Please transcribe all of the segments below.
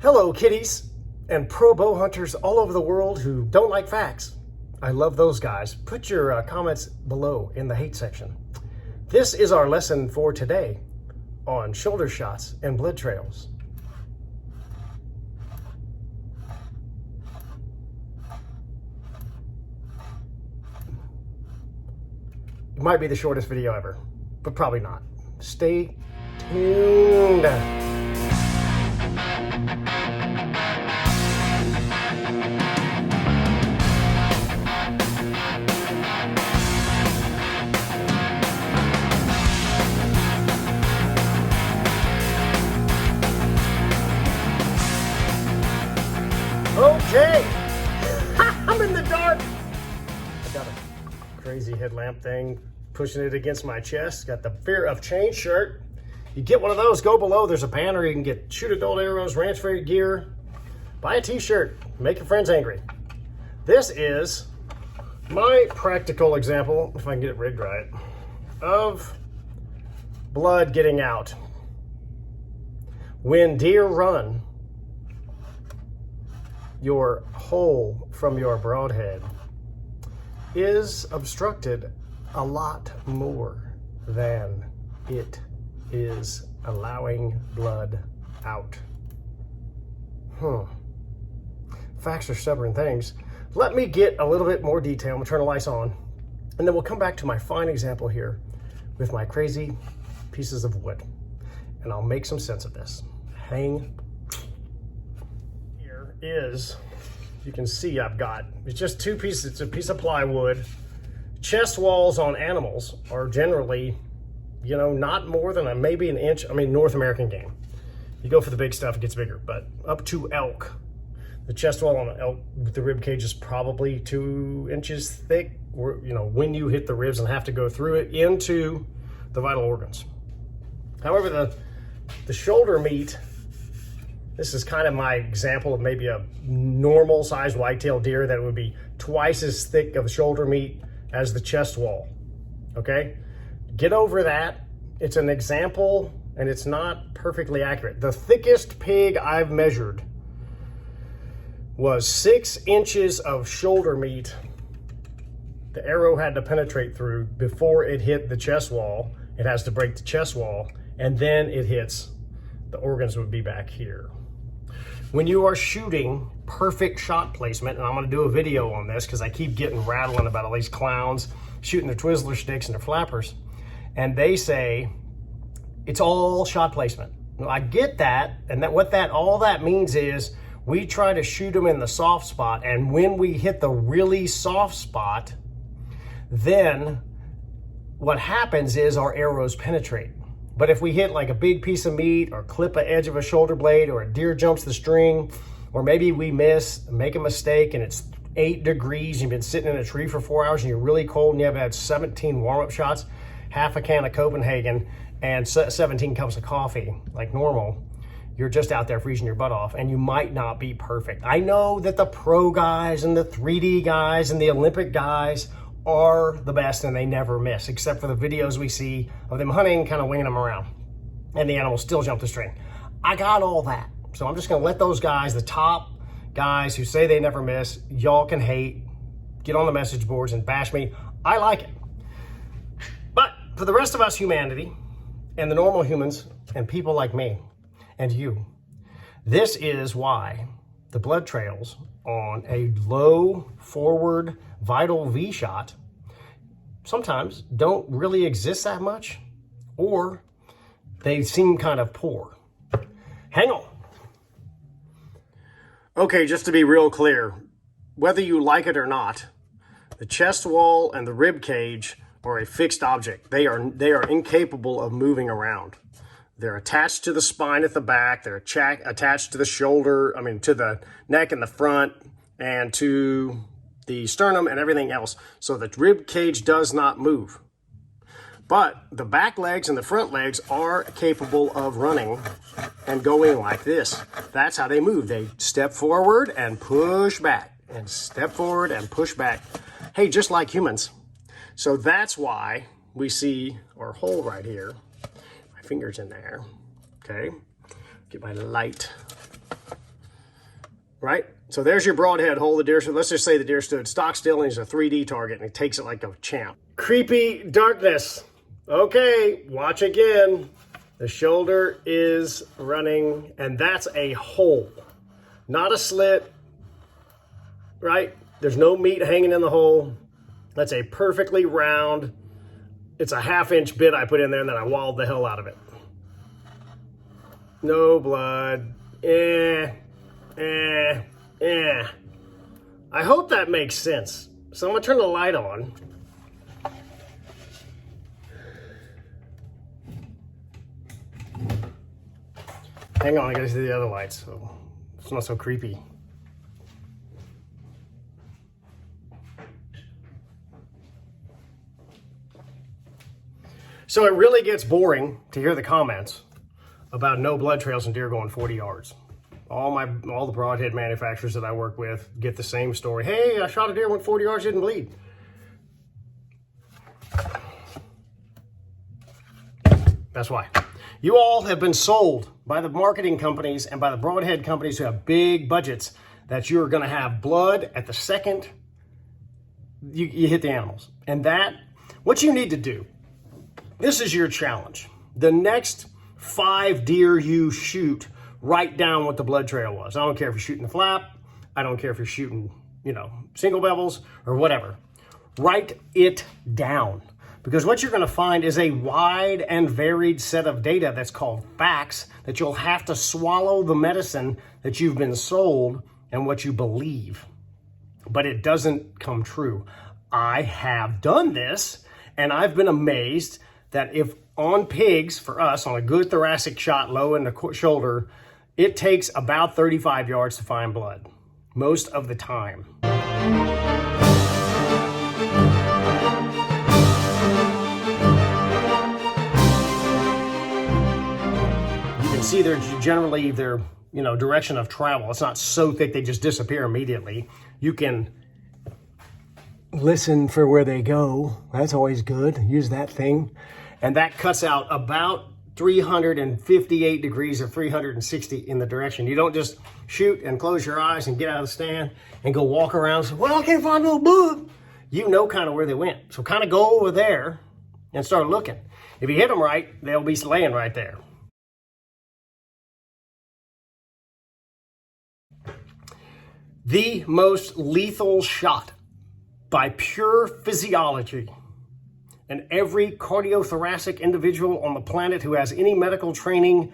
Hello, kitties and pro bow hunters all over the world who don't like facts. I love those guys. Put your comments below in the hate section. This is our lesson for today on shoulder shots and blood trails. It might be the shortest video ever, but probably not. Stay tuned. Okay, I'm in the dark. I got a crazy headlamp thing pushing it against my chest. Got the Fear of Change shirt. You get one of those, go below. There's a banner. You can get shoot adult arrows, ranch fairy gear. Buy a t-shirt, make your friends angry. This is my practical example, if I can get it rigged right, of blood getting out. When deer run, your hole from your broadhead is obstructed a lot more than it is allowing blood out. Facts are stubborn things. Let me get a little bit more detail. I'm gonna turn the lights on, and then we'll come back to my fine example here with my crazy pieces of wood, and I'll make some sense of this. Hang. Here is, you can see it's just two pieces. It's a piece of plywood. Chest walls on animals are generally, not more than maybe an inch. I mean, North American game. You go for the big stuff, it gets bigger, but up to elk. The chest wall on an elk with the rib cage is probably 2 inches thick, or, when you hit the ribs and have to go through it into the vital organs. However, the shoulder meat, this is kind of my example of maybe a normal sized whitetail deer that would be twice as thick of shoulder meat as the chest wall, okay? Get over that. It's an example and it's not perfectly accurate. The thickest pig I've measured was 6 inches of shoulder meat the arrow had to penetrate through before it hit the chest wall. It has to break the chest wall, and then it hits, the organs would be back here. When you are shooting perfect shot placement, and I'm gonna do a video on this because I keep getting rattling about all these clowns shooting their Twizzler sticks and their flappers, and they say it's all shot placement. Well, I get that, and all that means is we try to shoot them in the soft spot, and when we hit the really soft spot, then what happens is our arrows penetrate. But if we hit like a big piece of meat or clip an edge of a shoulder blade or a deer jumps the string, or maybe we make a mistake and it's 8 degrees, you've been sitting in a tree for 4 hours and you're really cold and you have had 17 warm-up shots, half a can of Copenhagen and 17 cups of coffee like normal, you're just out there freezing your butt off, and you might not be perfect. I know that the pro guys and the 3D guys and the Olympic guys are the best and they never miss, except for the videos we see of them hunting, kind of winging them around, and the animals still jump the string. I got all that. So I'm just gonna let those guys, the top guys who say they never miss, y'all can hate, get on the message boards and bash me. I like it. But for the rest of us humanity and the normal humans and people like me and you, this is why the blood trails on a low forward vital V shot sometimes don't really exist that much, or they seem kind of poor. Hang on. Okay, just to be real clear, whether you like it or not, the chest wall and the rib cage are a fixed object. They are incapable of moving around. They're attached to the spine at the back. They're attached to the shoulder, to the neck and the front, and to the sternum and everything else. So the rib cage does not move. But the back legs and the front legs are capable of running and going like this. That's how they move. They step forward and push back, and step forward and push back. Hey, just like humans. So that's why we see our hole right here. My finger's in there, okay? Get my light. right? So there's your broadhead hole. The deer, so let's just say the deer stood stock still and he's a 3D target and he takes it like a champ. Creepy darkness. Okay, watch again. The shoulder is running, and that's a hole, not a slit, right? There's no meat hanging in the hole. That's a perfectly round, it's a 1/2 inch bit I put in there and then I walled the hell out of it. No blood. I hope that makes sense. So I'm gonna turn the light on. Hang on, I gotta see the other lights so it's not so creepy. So it really gets boring to hear the comments about no blood trails and deer going 40 yards. All the broadhead manufacturers that I work with get the same story. Hey, I shot a deer, went 40 yards, didn't bleed. That's why. You all have been sold by the marketing companies and by the broadhead companies who have big budgets that you're gonna have blood at the second you hit the animals. And that, what you need to do, this is your challenge. The next 5 deer you shoot, write down what the blood trail was. I don't care if you're shooting the flap. I don't care if you're shooting, single bevels or whatever. Write it down. Because what you're going to find is a wide and varied set of data that's called facts that you'll have to swallow the medicine that you've been sold and what you believe. But it doesn't come true. I have done this, and I've been amazed that if on pigs, for us, on a good thoracic shot low in the shoulder, it takes about 35 yards to find blood, most of the time. See, they're generally their direction of travel. It's not so thick they just disappear immediately. You can listen for where they go. That's always good. Use that thing. And that cuts out about 358 degrees or 360 in the direction. You don't just shoot and close your eyes and get out of the stand and go walk around and say, well, I can't find no blood. You know kind of where they went. So kind of go over there and start looking. If you hit them right, they'll be laying right there. The most lethal shot by pure physiology, and every cardiothoracic individual on the planet who has any medical training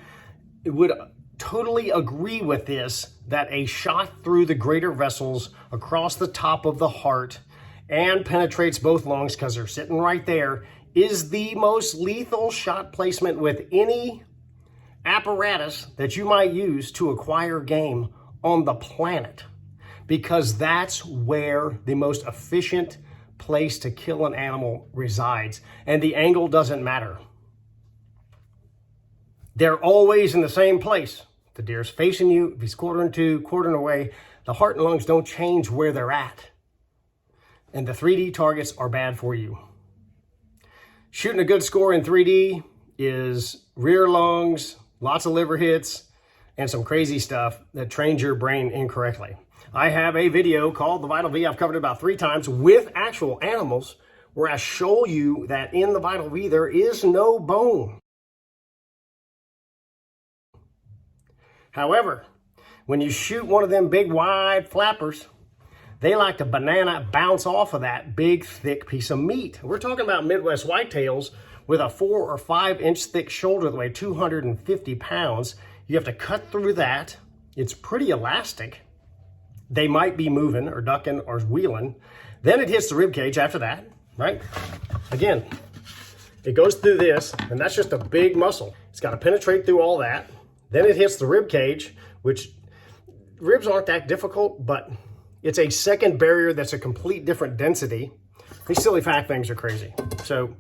would totally agree with this, that a shot through the greater vessels across the top of the heart and penetrates both lungs because they're sitting right there is the most lethal shot placement with any apparatus that you might use to acquire game on the planet. Because that's where the most efficient place to kill an animal resides. And the angle doesn't matter. They're always in the same place. The deer's facing you, if he's quartering to, quartering away, the heart and lungs don't change where they're at. And the 3D targets are bad for you. Shooting a good score in 3D is rear lungs, lots of liver hits, and some crazy stuff that trains your brain incorrectly. I have a video called The Vital V. I've covered it about 3 times with actual animals where I show you that in the Vital V there is no bone. However, when you shoot one of them big wide flappers, they like to banana bounce off of that big thick piece of meat. We're talking about Midwest whitetails with a 4 or 5 inch thick shoulder that weigh 250 pounds. You have to cut through that. It's pretty elastic. They might be moving or ducking or wheeling. Then it hits the rib cage after that, right? Again, it goes through this, and that's just a big muscle. It's got to penetrate through all that. Then it hits the rib cage, which ribs aren't that difficult, but it's a second barrier that's a complete different density. These silly fact things are crazy. So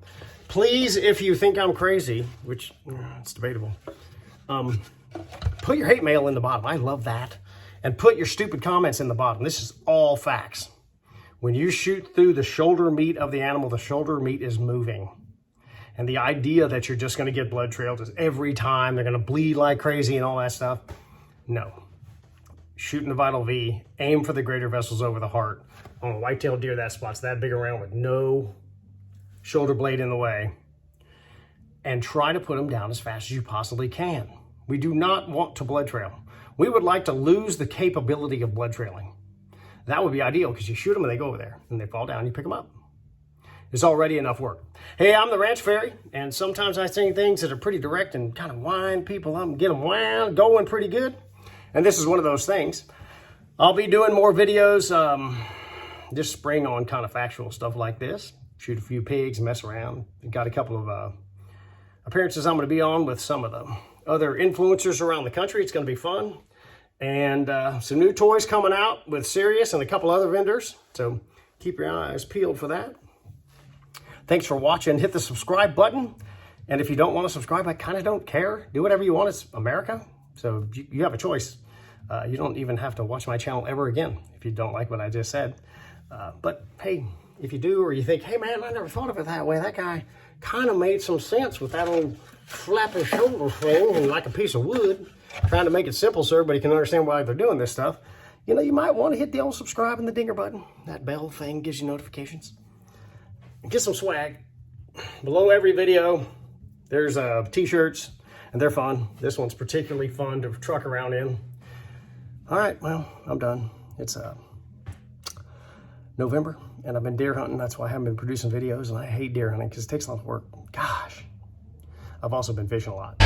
please, if you think I'm crazy, which it's debatable, put your hate mail in the bottom. I love that. And put your stupid comments in the bottom. This is all facts. When you shoot through the shoulder meat of the animal, the shoulder meat is moving. And the idea that you're just going to get blood trails is every time they're going to bleed like crazy and all that stuff, no. shooting the vital V, aim for the greater vessels over the heart. On a white-tailed deer, that spot's that big around with no shoulder blade in the way. And try to put them down as fast as you possibly can. We do not want to blood trail. We would like to lose the capability of blood trailing. That would be ideal because you shoot them and they go over there and they fall down, you pick them up. It's already enough work. Hey, I'm the Ranch Fairy, and sometimes I say things that are pretty direct and kind of wind people up and get them wound, going pretty good. And this is one of those things. I'll be doing more videos this spring on kind of factual stuff like this. Shoot a few pigs, mess around. Got a couple of appearances I'm going to be on with some of the other influencers around the country. It's going to be fun. And some new toys coming out with Sirius and a couple other vendors. So keep your eyes peeled for that. Thanks for watching. Hit the subscribe button. And if you don't want to subscribe, I kind of don't care. Do whatever you want. It's America. So you have a choice. You don't even have to watch my channel ever again if you don't like what I just said. But hey, if you do, or you think, hey man, I never thought of it that way. That guy kind of made some sense with that old flapping shoulder thing and like a piece of wood. Trying to make it simple so everybody can understand why they're doing this stuff. You know, you might want to hit the old subscribe and the dinger button. That bell thing gives you notifications. Get some swag. Below every video, there's t-shirts, and they're fun. This one's particularly fun to truck around in. All right, well, I'm done. It's November, and I've been deer hunting. That's why I haven't been producing videos, and I hate deer hunting because it takes a lot of work. Gosh. I've also been fishing a lot.